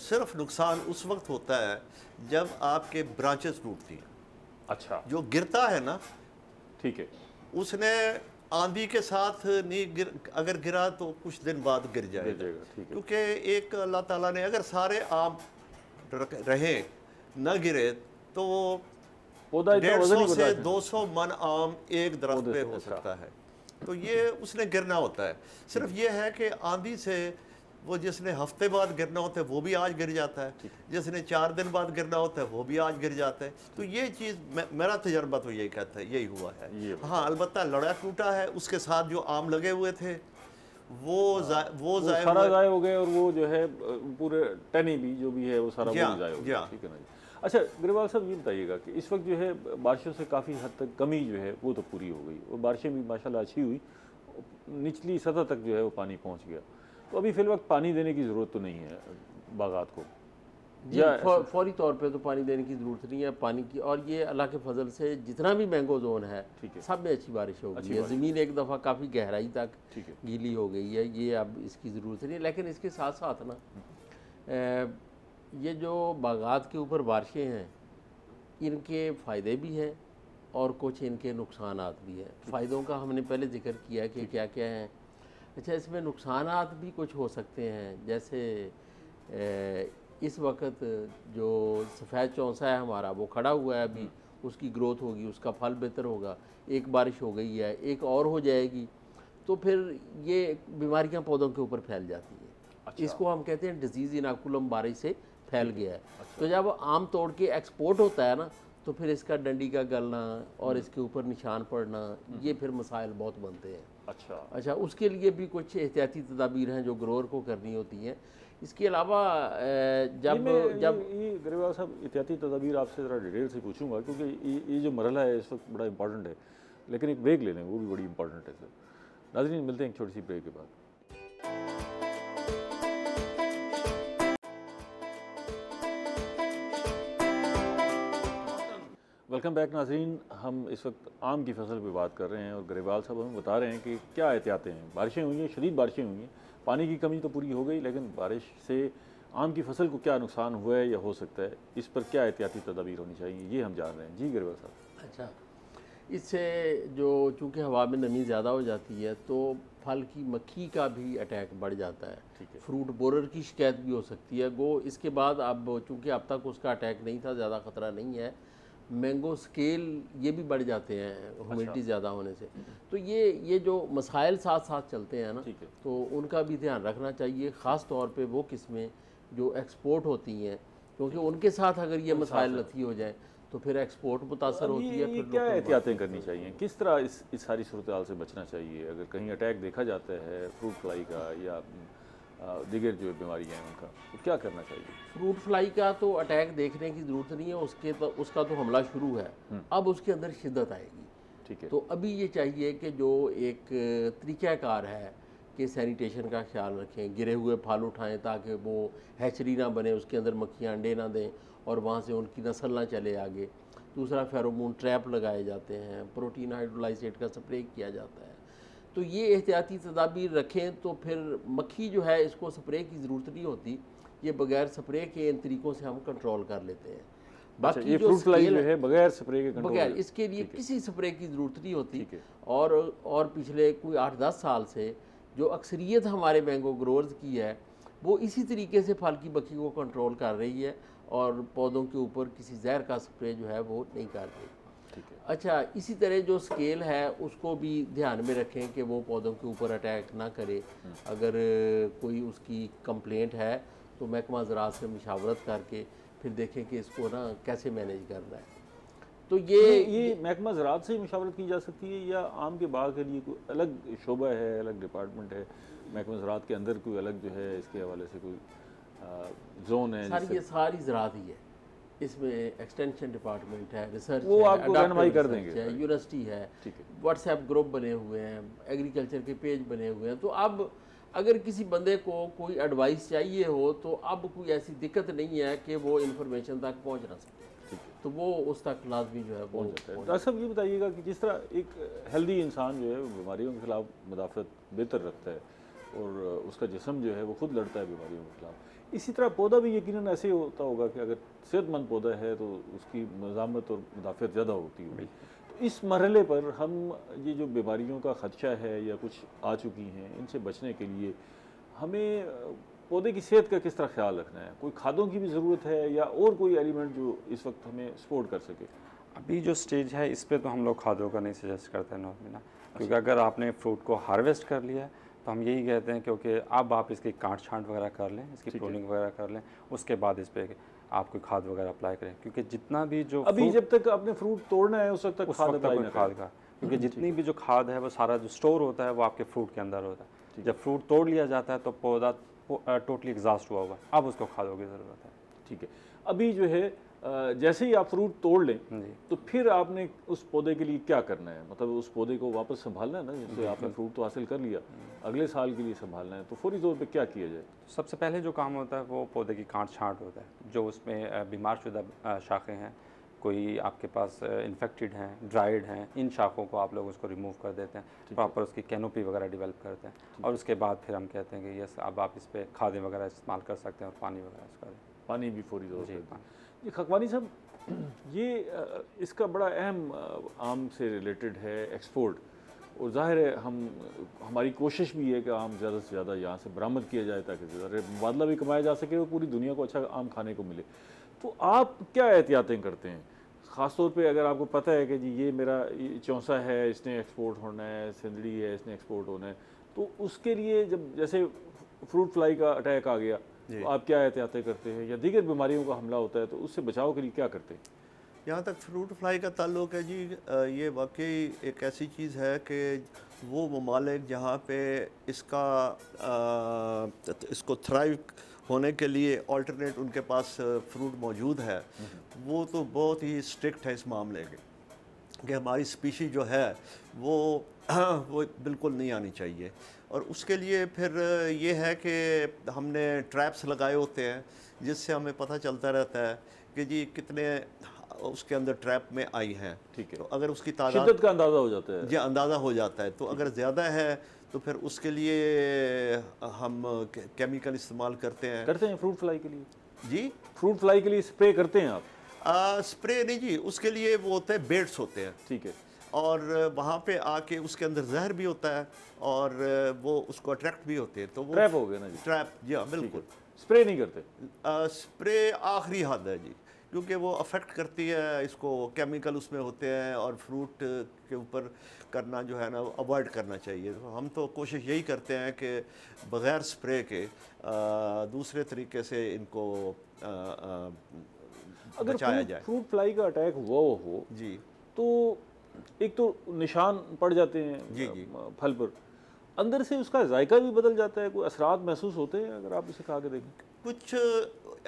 [SPEAKER 4] सिर्फ नुकसान उस वक्त होता है जब आपके ब्रांचेस टूटती हैं।
[SPEAKER 1] अच्छा,
[SPEAKER 4] जो गिरता है ना,
[SPEAKER 1] ठीक है।
[SPEAKER 4] उसने आंधी के साथ नहीं अगर गिरा तो कुछ दिन बाद गिर
[SPEAKER 1] गिर
[SPEAKER 4] जाएगा,
[SPEAKER 1] जाएगा, ठीक है।
[SPEAKER 4] क्योंकि एक अल्लाह ताला ने अगर सारे आम रहे न गिरे तो
[SPEAKER 1] पौधा इतना वजन
[SPEAKER 4] 150
[SPEAKER 1] ही
[SPEAKER 4] से
[SPEAKER 1] बर्दाश्त नहीं।
[SPEAKER 4] 200 मन आम एक दरख्त
[SPEAKER 1] पौधे
[SPEAKER 4] पे
[SPEAKER 1] से,
[SPEAKER 4] हो
[SPEAKER 1] अच्छा।
[SPEAKER 4] सकता है। तो ये उसने गिरना होता है। सिर्फ ये है कि आंधी से वो जिसने हफ्ते बाद गिरना होता है वो भी आज गिर जाता है, जिसने 4 दिन बाद गिरना होता है वो भी आज गिर जाता है। तो ये चीज़ मेरा तजर्बा तो यही कहता है, यही हुआ है।
[SPEAKER 1] ये
[SPEAKER 4] हाँ, अलबत्ता लड़ा टूटा है, उसके साथ जो आम लगे हुए थे वो ज़ाय
[SPEAKER 1] सारा
[SPEAKER 4] हुए।
[SPEAKER 1] ज़ाय हो गए, और वो जो है पूरे टनी भी जो भी है वो सारा वो
[SPEAKER 4] जी
[SPEAKER 1] भी ज़ाय हो
[SPEAKER 4] जी
[SPEAKER 1] गया, ठीक है ना जी। अच्छा, ग्रेवाल साहब ये बताइएगा कि इस वक्त जो है बारिशों से काफ़ी हद तक कमी जो है वो तो पूरी हो गई, और बारिशें भी माशाल्लाह अच्छी हुई, निचली सतह तक जो है वो पानी पहुंच गया। तो अभी फिल वक्त पानी देने की ज़रूरत तो नहीं है बागात को?
[SPEAKER 2] जी, फौरी तौर पे तो पानी देने की ज़रूरत नहीं है पानी की। और ये अल्लाह के फजल से जितना भी मैंगो जोन है सब में अच्छी बारिश हो गई है। ज़मीन एक दफ़ा काफ़ी गहराई तक गीली हो गई है, ये अब इसकी ज़रूरत नहीं है। लेकिन इसके साथ साथ ना ये जो बागात के ऊपर बारिशें हैं इनके फ़ायदे भी हैं और कुछ इनके नुकसानात भी हैं। फ़ायदों का हमने पहले जिक्र किया कि क्या क्या हैं। अच्छा, इसमें नुकसानात भी कुछ हो सकते हैं, जैसे इस वक्त जो सफ़ेद चौंसा है हमारा वो खड़ा हुआ है, अभी उसकी ग्रोथ होगी, उसका फल बेहतर होगा। एक बारिश हो गई है, एक और हो जाएगी तो फिर ये बीमारियां पौधों के ऊपर फैल जाती है। अच्छा। इसको हम कहते हैं डिजीज़ इनाकुलम बारिश से फैल गया है। अच्छा। तो जब आम तोड़ के एक्सपोर्ट होता है ना तो फिर इसका डंडी का गलना और इसके ऊपर निशान पड़ना, ये फिर मसाइल बहुत बनते हैं। अच्छा, उसके लिए भी कुछ एहतियाती तदाबीर हैं जो ग्रोअर को करनी होती हैं। इसके अलावा जब
[SPEAKER 1] ये ग्रेवाल साहब एहतियाती तदाबीर आपसे ज़रा डिटेल से पूछूंगा, क्योंकि ये जो मरहला है इस वक्त बड़ा इंपॉर्टेंट है, लेकिन एक ब्रेक ले लें, वो भी बड़ी इंपॉर्टेंट है सर। नाज़रीन, मिलते हैं एक छोटी सी ब्रेक के बाद। वेलकम बैक नाज़रीन। हम इस वक्त आम की फसल पे बात कर रहे हैं और ग्रेवाल साहब हमें बता रहे हैं कि क्या एहतियातें हैं। बारिशें हुई हैं, शदीद बारिशें हुई हैं, पानी की कमी तो पूरी हो गई, लेकिन बारिश से आम की फसल को क्या नुकसान हुआ है या हो सकता है, इस पर क्या एहतियाती तदाबीर होनी चाहिए, ये हम जान रहे हैं। जी ग्रेवाल साहब।
[SPEAKER 2] अच्छा, इससे जो चूँकि हवा में नमी ज़्यादा हो जाती है तो फल की मक्खी का भी अटैक बढ़ जाता है। ठीक है। फ्रूट बोरर की शिकायत भी हो सकती है। गो इसके बाद अब चूँकि अब तक उसका अटैक नहीं था, ज़्यादा ख़तरा नहीं है, मैंगो स्केल ये भी बढ़ जाते हैं ह्यूमिडिटी ज़्यादा होने से। तो ये जो मसाइल साथ साथ चलते हैं ना, तो उनका भी ध्यान रखना चाहिए, ख़ास तौर पे वो किस्में जो एक्सपोर्ट होती हैं, क्योंकि उनके साथ अगर ये मसाइल लथी हो जाए तो फिर एक्सपोर्ट मुतासर होती है। फिर
[SPEAKER 1] क्या एहतियातें करनी चाहिए, किस तरह इस सारी सूरत हाल से बचना चाहिए? अगर कहीं अटैक देखा जाता है फ्रूट फ्लाई का या दीगर जो बीमारियाँ हैं उनका, तो क्या करना चाहिए?
[SPEAKER 2] फ्रूट फ्लाई का तो अटैक देखने की ज़रूरत नहीं है, उसका तो हमला शुरू है, अब उसके अंदर शिद्दत आएगी।
[SPEAKER 1] ठीक है।
[SPEAKER 2] तो अभी ये चाहिए कि जो एक तरीक़ाकार है कि सैनिटेशन का ख्याल रखें, गिरे हुए फल उठाएं ताकि वो हैचरी ना बने, उसके अंदर मक्खियाँ अंडे ना दें और वहाँ से उनकी नस्ल ना चले आगे। दूसरा, फेरोमोन ट्रैप लगाए जाते हैं, प्रोटीन हाइड्रोलाइसेट का स्प्रे किया जाता है। तो ये एहतियाती तदाबीर रखें तो फिर मक्खी जो है इसको स्प्रे की ज़रूरत नहीं होती, ये बगैर स्प्रे के इन तरीक़ों से हम कंट्रोल कर लेते हैं।
[SPEAKER 1] बाकी ये फ्रूट फ्लाई जो है बगैर स्प्रे के कंट्रोल,
[SPEAKER 2] बगैर इसके लिए किसी स्प्रे की ज़रूरत नहीं होती। और पिछले कोई 8-10 साल से जो अक्सरियत हमारे मैंगो ग्रोअर्स की है वो इसी तरीके से फल की मक्खी को कंट्रोल कर रही है और पौधों के ऊपर किसी जहर का स्प्रे जो है वो नहीं कर रही। अच्छा, इसी तरह जो स्केल है उसको भी ध्यान में रखें कि वो पौधों के ऊपर अटैक ना करे। अगर कोई उसकी कंप्लेंट है तो महकमा ज़राअत से मुशावरत करके फिर देखें कि इसको ना कैसे मैनेज करना है। तो
[SPEAKER 1] ये महकमा ज़राअत से मुशावरत की जा सकती है या आम के बाग के लिए कोई अलग शोबा है, अलग डिपार्टमेंट है महकमा ज़राअत के अंदर, कोई अलग जो है इसके हवाले से कोई जोन है?
[SPEAKER 2] ये सारी ज़राअत ही है, इसमें एक्सटेंशन डिपार्टमेंट है, रिसर्च
[SPEAKER 1] वो
[SPEAKER 2] है,
[SPEAKER 1] आपको रहनुमाई कर देंगे,
[SPEAKER 2] यूनिवर्सिटी है, व्हाट्सएप ग्रुप बने हुए हैं, एग्रीकल्चर के पेज बने हुए हैं। तो अब अगर किसी बंदे को कोई एडवाइस चाहिए हो तो अब कोई ऐसी दिक्कत नहीं है कि वो इन्फॉर्मेशन तक पहुंच ना सके, तो वो उस तक लाजमी जो है पहुंच जाता है।
[SPEAKER 1] डॉक्टर साहब ये बताइएगा कि जिस तरह एक हेल्दी इंसान जो है वो बीमारियों के खिलाफ मुदाफ़त बेहतर रखता है और उसका जिस्म जो है वो खुद लड़ता है बीमारियों के खिलाफ, इसी तरह पौधा भी यकीनन ऐसे ही होता होगा कि अगर सेहतमंद पौधा है तो उसकी मज़ामत और मुदाफ़त ज़्यादा होती होगी। तो इस मरहले पर हम ये जो बीमारियों का ख़दशा है या कुछ आ चुकी हैं, इनसे बचने के लिए हमें पौधे की सेहत का किस तरह ख्याल रखना है? कोई खादों की भी ज़रूरत है या और कोई एलिमेंट जो इस वक्त हमें सपोर्ट कर सके?
[SPEAKER 3] अभी जो स्टेज है इस पे तो हम लोग खादों का नहीं सजेस्ट करते हैं नॉर्मली ना, क्योंकि अगर आपने फ्रूट को हार्वेस्ट कर लिया है तो हम यही कहते हैं क्योंकि अब आप इसकी काट छांट वगैरह कर लें, इसकी प्रूनिंग वगैरह कर लें, उसके बाद इस पर आप कोई खाद वगैरह अप्लाई करें, क्योंकि जितना भी जो
[SPEAKER 1] अभी जब तक आपने फ्रूट तोड़ना है उस वक्त तक खाद अप्लाई ना
[SPEAKER 3] खाद का, क्योंकि जितनी भी जो खाद है वो सारा जो स्टोर होता है वो आपके फ्रूट के अंदर होता है। जब फ्रूट तोड़ लिया जाता है तो पौधा टोटली एग्जॉस्ट हुआ हुआ है, अब उसको खादों की ज़रूरत है।
[SPEAKER 1] ठीक है, अभी जो है जैसे ही आप फ्रूट तोड़ लें तो फिर आपने उस पौधे के लिए क्या करना है? मतलब उस पौधे को वापस संभालना है ना, जैसे आपने फ्रूट तो हासिल कर लिया, अगले साल के लिए संभालना है, तो फौरी तौर पे क्या किया जाए?
[SPEAKER 3] सबसे पहले जो काम होता है वो पौधे की काट छांट होता है। जो उसमें बीमार शुदा शाखें हैं, कोई आपके पास इन्फेक्टेड हैं, ड्राइड हैं, इन शाखों को आप लोग उसको रिमूव कर देते हैं, प्रॉपर उसकी कैनोपी वगैरह डेवलप करते हैं, और उसके बाद फिर हम कहते हैं कि यस अब आप इस पर खादें वगैरह इस्तेमाल कर सकते हैं और पानी वगैरह इसका दें।
[SPEAKER 1] पानी भी फौरी तौर
[SPEAKER 3] जी,
[SPEAKER 1] पर। ये खकवानी साहब, ये इसका बड़ा अहम आम से रिलेटेड है एक्सपोर्ट, और ज़ाहिर है हमारी कोशिश भी है कि आम ज़्यादा से ज़्यादा यहाँ से बरामद किया जाए ताकि मुबादला भी कमाया जा सके और पूरी दुनिया को अच्छा आम खाने को मिले। तो आप क्या एहतियातें करते हैं, ख़ास तौर पे अगर आपको पता है कि जी ये मेरा चौंसा है, इसने एक्सपोर्ट होना है, सिंदड़ी है, इसने एक्सपोर्ट होना है, तो उसके लिए जब जैसे फ्रूट फ्लाई का अटैक आ गया तो आप क्या एहतियातें करते हैं, या दीगर बीमारियों का हमला होता है तो उससे बचाव के लिए क्या करते हैं?
[SPEAKER 4] यहाँ तक फ्रूट फ्लाई का ताल्लुक है जी, ये वाकई एक ऐसी चीज़ है कि वो ममालिक जहाँ पे इसको थ्राइव होने के लिए अल्टरनेट उनके पास फ्रूट मौजूद है, वो तो बहुत ही स्ट्रिक्ट है इस मामले के कि हमारी स्पीशी जो है वो बिल्कुल नहीं आनी चाहिए। और उसके लिए फिर ये है कि हमने ट्रैप्स लगाए होते हैं जिससे हमें पता चलता रहता है कि जी कितने उसके अंदर ट्रैप में आई हैं।
[SPEAKER 1] ठीक है,
[SPEAKER 4] तो अगर उसकी तादाद
[SPEAKER 1] शिद्दत का अंदाज़ा हो जाता है।
[SPEAKER 4] जी अंदाज़ा हो जाता है, तो अगर ज़्यादा है तो फिर उसके लिए हम केमिकल इस्तेमाल करते हैं
[SPEAKER 1] फ्रूट फ्लाई के लिए।
[SPEAKER 4] जी
[SPEAKER 1] फ्रूट फ्लाई के लिए स्प्रे करते हैं आप?
[SPEAKER 4] स्प्रे नहीं जी, उसके लिए वो होते हैं बेड्स होते हैं।
[SPEAKER 1] ठीक है,
[SPEAKER 4] और वहाँ पे आके उसके अंदर जहर भी होता है और वो उसको अट्रैक्ट भी होते हैं, तो वो
[SPEAKER 1] ट्रैप हो गया ना जी।
[SPEAKER 4] ट्रैप, जी हाँ बिल्कुल।
[SPEAKER 1] स्प्रे नहीं करते?
[SPEAKER 4] स्प्रे आखिरी हद है जी, क्योंकि वो अफेक्ट करती है इसको, केमिकल उसमें होते हैं और फ्रूट के ऊपर करना जो है ना अवॉइड करना चाहिए। तो हम तो कोशिश यही करते हैं कि बग़ैर स्प्रे के दूसरे तरीके से इनको बचाया जाए।
[SPEAKER 1] फ्रूट फ्लाई का अटैक हुआ हो
[SPEAKER 4] जी
[SPEAKER 1] तो एक तो निशान पड़ जाते हैं
[SPEAKER 4] जी जी
[SPEAKER 1] फल पर, अंदर से उसका जायका भी बदल जाता है, कोई असरात महसूस होते हैं अगर आप इसे खा के देखें?
[SPEAKER 4] कुछ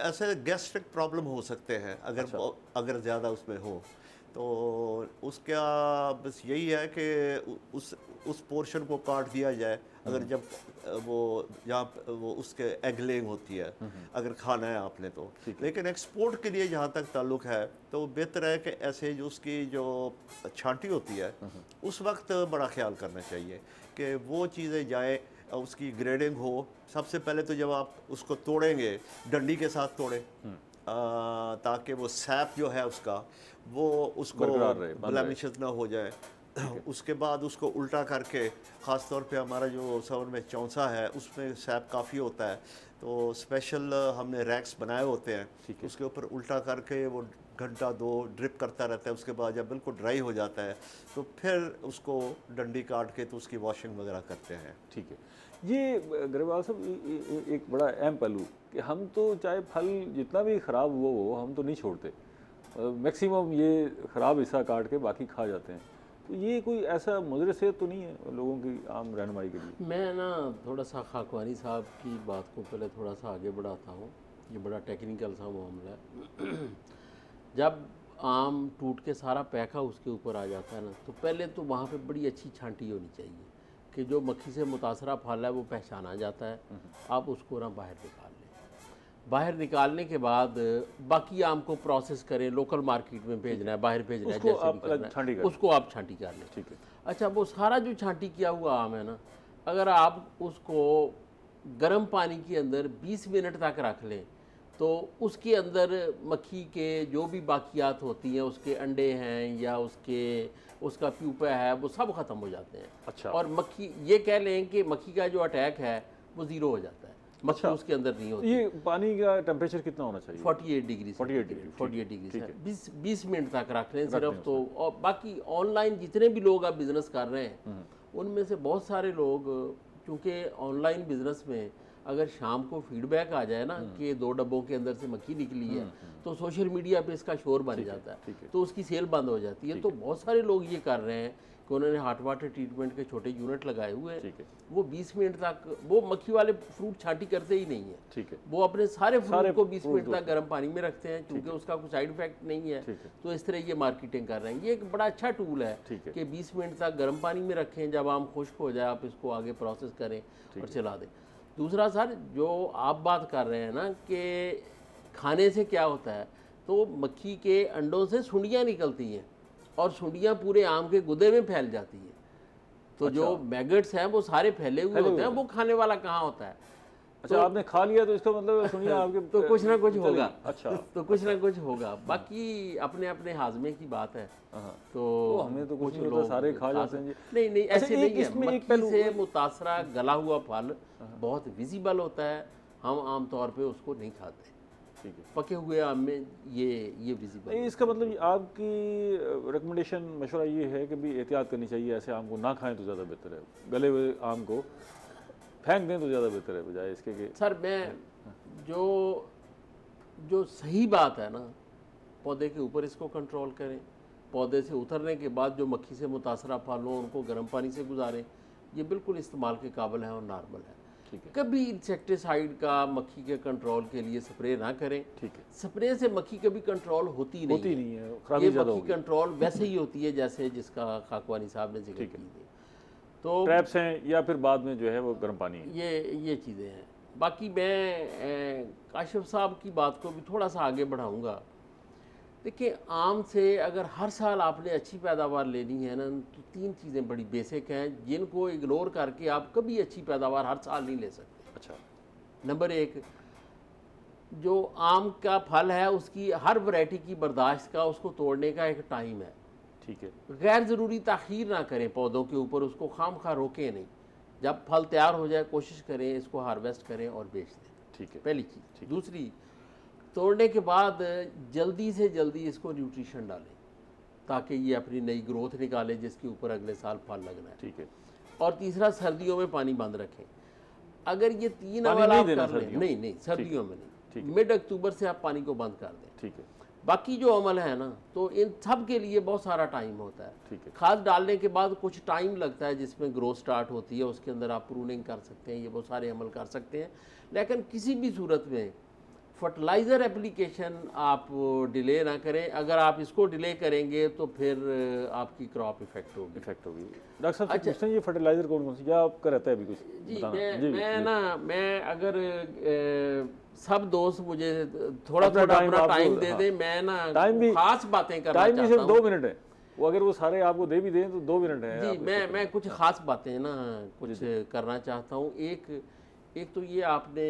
[SPEAKER 4] ऐसे गैस्ट्रिक प्रॉब्लम हो सकते हैं अगर ज़्यादा उसमें हो, तो उसका बस यही है कि उस पोर्शन को काट दिया जाए अगर जब वो जहाँ वो उसके एग लेइंग होती है, अगर खाना है आपने तो। लेकिन एक्सपोर्ट के लिए जहाँ तक ताल्लुक़ है तो बेहतर है कि ऐसे जो उसकी जो छांटी होती है उस वक्त बड़ा ख्याल करना चाहिए कि वो चीज़ें जाए, उसकी ग्रेडिंग हो। सबसे पहले तो जब आप उसको तोड़ेंगे डंडी के साथ तोड़ें ताकि वो सैप जो है उसका वो उसको ब्लेमिशेस ना हो जाए। उसके बाद उसको उल्टा करके, ख़ास तौर पे हमारा जो सवर में चौंसा है उसमें सैप काफ़ी होता है, तो स्पेशल हमने रैक्स बनाए होते हैं, उसके ऊपर उल्टा करके वो घंटा 2 ड्रिप करता रहता है। उसके बाद जब बिल्कुल ड्राई हो जाता है तो फिर उसको डंडी काट के तो उसकी वॉशिंग वगैरह करते हैं।
[SPEAKER 1] ठीक है। ये ग्रेवाल साहब एक बड़ा अहम पहलू कि हम तो चाहे फल जितना भी ख़राब हुआ हो हम तो नहीं छोड़ते, मैक्सिमम ये ख़राब हिस्सा काट के बाकी खा जाते हैं। तो ये कोई ऐसा मुज़र सेहत तो नहीं है लोगों की आम रहनुमाई के लिए?
[SPEAKER 2] मैं ना थोड़ा सा खाकवानी साहब की बात को पहले थोड़ा सा आगे बढ़ाता हूँ। ये बड़ा टेक्निकल सा मामला है। जब आम टूट के सारा पैखा उसके ऊपर आ जाता है ना, तो पहले तो वहाँ पे बड़ी अच्छी छांटी होनी चाहिए कि जो मक्खी से मुतासरा फल है वो पहचाना जाता है। आप उसको ना बाहर निकाल लें। बाहर निकालने के बाद बाकी आम को प्रोसेस करें, लोकल मार्केट में भेजना है, बाहर भेजना है, जैसे भी करना है, उसको आप छांटी कर लें।
[SPEAKER 1] ठीक है।
[SPEAKER 2] अच्छा, वो सारा जो छांटी किया हुआ आम है ना, अगर आप उसको गर्म पानी के अंदर 20 मिनट तक रख लें तो उसके अंदर मक्खी के जो भी बाकियात होती हैं, उसके अंडे हैं या उसका प्यूपा है, वो सब ख़त्म हो जाते हैं।
[SPEAKER 1] अच्छा।
[SPEAKER 2] और मक्खी, ये कह लें कि मक्खी का जो अटैक है वो ज़ीरो हो जाता है। मक्खी उसके अंदर नहीं होती।
[SPEAKER 1] ये पानी का टेम्परेचर कितना होना चाहिए?
[SPEAKER 2] 48 डिग्री। 48 डिग्री से 20 मिनट तक रख लें सिर्फ। तो और बाकी ऑनलाइन जितने भी लोग आप बिज़नेस कर रहे हैं उनमें से बहुत सारे लोग, चूँकि ऑनलाइन बिज़नेस में अगर शाम को फीडबैक आ जाए ना कि 2 डब्बों के अंदर से मक्खी निकली है तो सोशल मीडिया पे इसका शोर बन जाता है, तो उसकी सेल बंद हो जाती है। तो बहुत सारे लोग ये कर रहे हैं कि उन्होंने हॉट वाटर ट्रीटमेंट के छोटे यूनिट लगाए हुए हैं, वो 20 मिनट तक, वो मक्खी वाले फ्रूट छांटी करते ही नहीं है।
[SPEAKER 1] ठीक है।
[SPEAKER 2] वो अपने सारे फ्रूट को 20 मिनट तक गर्म पानी में रखते हैं, क्योंकि उसका कोई साइड इफेक्ट नहीं है। तो इस तरह ये मार्केटिंग कर रहे हैं। ये एक बड़ा अच्छा टूल है कि 20 मिनट तक गर्म पानी में रखें, जब आम खुश्क हो जाए आप इसको आगे प्रोसेस करें और चला दें। दूसरा सर, जो आप बात कर रहे हैं ना कि खाने से क्या होता है, तो मक्खी के अंडों से सुंडियाँ निकलती हैं और सुंडियाँ पूरे आम के गुदे में फैल जाती हैं। तो जो मैगट्स हैं वो सारे फैले हुए होते हैं, वो खाने वाला कहाँ होता है।
[SPEAKER 1] अच्छा, आपने खा लिया तो इसका मतलब सुनिए आपके
[SPEAKER 2] तो कुछ ना कुछ होगा।
[SPEAKER 1] अच्छा।
[SPEAKER 2] तो कुछ ना कुछ होगा। बाकी अपने अपने हाजमे की बात है। तो
[SPEAKER 1] हमें तो कुछ लोग सारे खा जाते हैं।
[SPEAKER 2] नहीं, ऐसे नहीं है। मक्खी से मुतासरा गला हुआ फल बहुत विजिबल होता है, हम आमतौर पे उसको नहीं खाते।
[SPEAKER 1] ठीक है।
[SPEAKER 2] पके हुए आम में ये विजिबल।
[SPEAKER 1] इसका मतलब आपकी रिकमेंडेशन, मशवरा ये है कि भी एहतियात करनी चाहिए, ऐसे आम को ना खाएं तो ज़्यादा बेहतर है, गले हुए आम को फेंक दें तो ज़्यादा बेहतर है बजाय इसके कि।
[SPEAKER 2] सर, मैं जो सही बात है ना, पौधे के ऊपर इसको कंट्रोल करें, पौधे से उतरने के बाद जो मक्खी से मुतासरा फल हो उनको गर्म पानी से गुजारें, ये बिल्कुल इस्तेमाल के काबिल है और नॉर्मल है। कभी इंसेक्टिसाइड का मक्खी के कंट्रोल के लिए स्प्रे ना करें।
[SPEAKER 1] ठीक है।
[SPEAKER 2] स्प्रे से मक्खी कभी कंट्रोल होती नहीं है। ये मक्खी कंट्रोल वैसे ही होती है जैसे जिसका खाकवानी साहब ने जिक्र की थी। तो
[SPEAKER 1] ट्रैप्स हैं या फिर बाद में जो है वो गर्म पानी है,
[SPEAKER 2] ये चीज़ें हैं। बाकी मैं काशिफ साहब की बात को भी थोड़ा सा आगे बढ़ाऊँगा। देखिए, आम से अगर हर साल आपने अच्छी पैदावार लेनी है ना, तो 3 चीज़ें बड़ी बेसिक हैं जिनको इग्नोर करके आप कभी अच्छी पैदावार हर साल नहीं ले सकते।
[SPEAKER 1] अच्छा।
[SPEAKER 2] नंबर 1, जो आम का फल है उसकी हर वैरायटी की बर्दाश्त का, उसको तोड़ने का एक टाइम है।
[SPEAKER 1] ठीक है।
[SPEAKER 2] गैर ज़रूरी ताख़ीर ना करें पौधों के ऊपर, उसको खामखा रोकें नहीं। जब फल तैयार हो जाए कोशिश करें इसको हार्वेस्ट करें और बेच दें।
[SPEAKER 1] ठीक है।
[SPEAKER 2] पहली चीज़। दूसरी, तोड़ने के बाद जल्दी से जल्दी इसको न्यूट्रिशन डालें ताकि ये अपनी नई ग्रोथ निकाले जिसके ऊपर अगले साल फल लगना है।
[SPEAKER 1] ठीक है।
[SPEAKER 2] और तीसरा, सर्दियों में पानी बंद रखें। अगर ये 3 अमल आप कर लें, नहीं सर्दियों में नहीं, मिड अक्टूबर से आप पानी को बंद कर दें।
[SPEAKER 1] ठीक है।
[SPEAKER 2] बाकी जो अमल है ना, तो इन सब के लिए बहुत सारा टाइम होता है।
[SPEAKER 1] ठीक है।
[SPEAKER 2] खाद डालने के बाद कुछ टाइम लगता है जिसमें ग्रोथ स्टार्ट होती है, उसके अंदर आप प्रूनिंग कर सकते हैं, ये बहुत सारे अमल कर सकते हैं। लेकिन किसी भी सूरत में फर्टिलाइज़र एप्लीकेशन आप डिले ना करें। अगर आप इसको डिले करेंगे तो फिर आपकी क्रॉप इफेक्ट होगी।
[SPEAKER 1] इफेक्ट होगी। डॉक्टर साहब से पूछते हैं ये फर्टिलाइजर कौन कौन सी क्या आपका रहता है अभी कुछ
[SPEAKER 2] जी
[SPEAKER 1] बताना?
[SPEAKER 2] मैं अगर सब दोस्त मुझे थोड़ा
[SPEAKER 1] अपना
[SPEAKER 2] थोड़ा
[SPEAKER 1] टाइम
[SPEAKER 2] अपना
[SPEAKER 1] आपको-
[SPEAKER 2] टाइम दे
[SPEAKER 1] हाँ।
[SPEAKER 2] दें, मैं ना
[SPEAKER 1] टाइम भी-
[SPEAKER 2] खास बातें करना
[SPEAKER 1] टाइम भी
[SPEAKER 2] चाहता
[SPEAKER 1] सिर्फ
[SPEAKER 2] हूँ।
[SPEAKER 1] 2 मिनट है, वो अगर वो सारे आपको दे भी दें तो 2 मिनट है।
[SPEAKER 2] जी मैं कुछ ख़ास बातें ना कुछ करना चाहता हूँ। एक तो ये आपने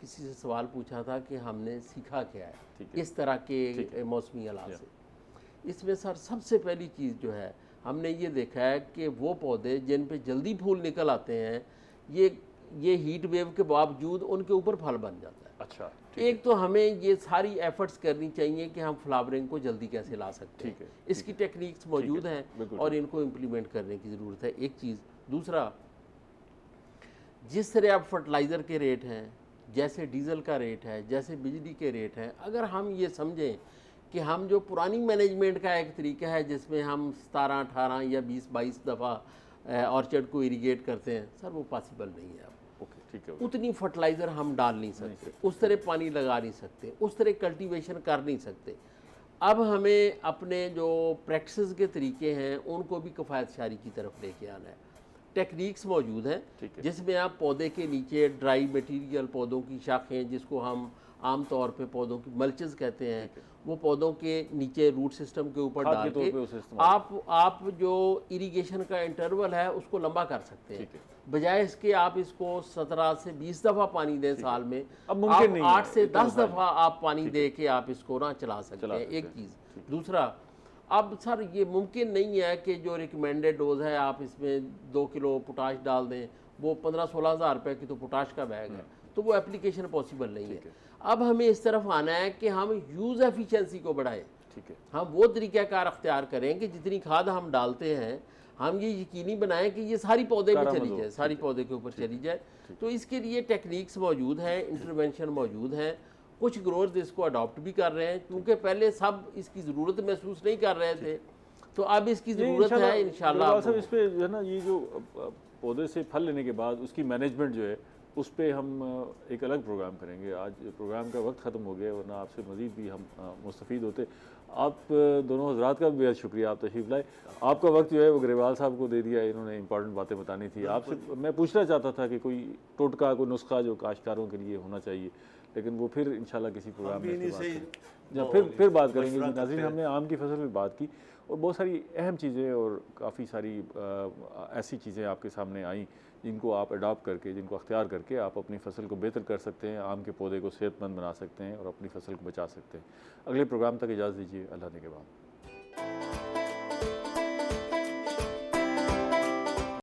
[SPEAKER 2] किसी से सवाल पूछा था कि हमने सीखा क्या है इस तरह के मौसमी हालात से। इसमें सर सबसे पहली चीज़ जो है हमने ये देखा है कि वो पौधे जिन पे जल्दी फूल निकल आते हैं, ये हीट वेव के बावजूद उनके ऊपर फल बन जाता है।
[SPEAKER 1] अच्छा,
[SPEAKER 2] एक तो हमें ये सारी एफर्ट्स करनी चाहिए कि हम फ्लावरिंग को जल्दी कैसे ला सकते हैं। इसकी टेक्निक्स मौजूद हैं और इनको इम्प्लीमेंट करने की ज़रूरत है, एक चीज़। दूसरा, जिस तरह अब फर्टिलाइज़र के रेट हैं, जैसे डीज़ल का रेट है, जैसे बिजली के रेट हैं, अगर हम ये समझें कि हम जो पुरानी मैनेजमेंट का एक तरीका है जिसमें हम 17, 18 या 20-22 दफ़ा ऑर्चर्ड को इरीगेट करते हैं, सर वो पॉसिबल नहीं है। अब
[SPEAKER 1] ठीक है,
[SPEAKER 2] उतनी फर्टिलाइज़र हम डाल नहीं सकते, उस तरह पानी लगा नहीं सकते, उस तरह कल्टीवेशन कर नहीं सकते। अब हमें अपने जो प्रैक्टिस के तरीके हैं उनको भी किफ़ायत शारी की तरफ लेके आना है। टेक्निक्स मौजूद हैं जिसमें आप पौधे के नीचे ड्राई मटेरियल, पौधों की शाखें जिसको हम आम तौर पे पौधों की मल्चेस कहते हैं, वो पौधों के नीचे रूट सिस्टम के ऊपर डाल के आप जो इरिगेशन का इंटरवल है उसको लंबा कर सकते हैं। बजाय इसके आप इसको 17 से 20 दफ़ा पानी दें साल में, अब आप 8 से 10 दफ़ा आप पानी दे के आप इसको ना चला सकते हैं, एक चीज़। दूसरा, अब सर ये मुमकिन नहीं है कि जो रिकमेंडेड डोज है आप इसमें 2 किलो पोटाश डाल दें, वो 15-16 हज़ार रुपये की तो पोटाश का बैग है, तो वो एप्लीकेशन पॉसिबल नहीं है। अब हमें इस तरफ आना है कि हम यूज़ एफिशिएंसी को बढ़ाएं। हम वो तरीक़ाकार अख्तियार करें कि जितनी खाद हम डालते हैं हम ये यकीनी बनाएं कि ये सारी पौधे में चली जाए, सारी पौधे के ऊपर चली जाए। तो इसके लिए टेक्निक्स मौजूद हैं, इंटरवेंशन मौजूद हैं। कुछ ग्रोअर्स इसको अडॉप्ट भी कर रहे हैं, क्योंकि पहले सब इसकी ज़रूरत महसूस नहीं कर रहे थे, तो अब इसकी ज़रूरत है इंशाल्लाह।
[SPEAKER 1] सब इस पे जो है ना, ये जो पौधे से फल लेने के बाद उसकी मैनेजमेंट जो है उस पर हम एक अलग प्रोग्राम करेंगे। आज प्रोग्राम का वक्त ख़त्म हो गया, वरना आपसे मज़ीद भी हम मुस्तफ़ीद होते। आप दोनों हज़रात का भी बेहद शुक्रिया, आप तशरीफ़ लाए। आपका वक्त जो है वो ग्रेवाल साहब को दे दिया, इन्होंने इंपॉर्टेंट बातें बतानी थी। आपसे मैं पूछना चाहता था कि कोई टोटका, कोई नुस्खा जो काश्तकारों के लिए होना चाहिए, लेकिन वो फिर इंशाल्लाह किसी प्रोग्राम में फिर बात करेंगे। नाज़रीन, हमने आम की फसल में बात की और बहुत सारी अहम चीज़ें और काफ़ी सारी ऐसी चीज़ें आपके सामने आई जिनको आप अडॉप्ट करके, जिनको अख्तियार करके आप अपनी फसल को बेहतर कर सकते हैं, आम के पौधे को सेहतमंद बना सकते हैं और अपनी फसल को बचा सकते हैं। अगले प्रोग्राम तक इजाज़त दीजिए, अल्लाह ने के बाद।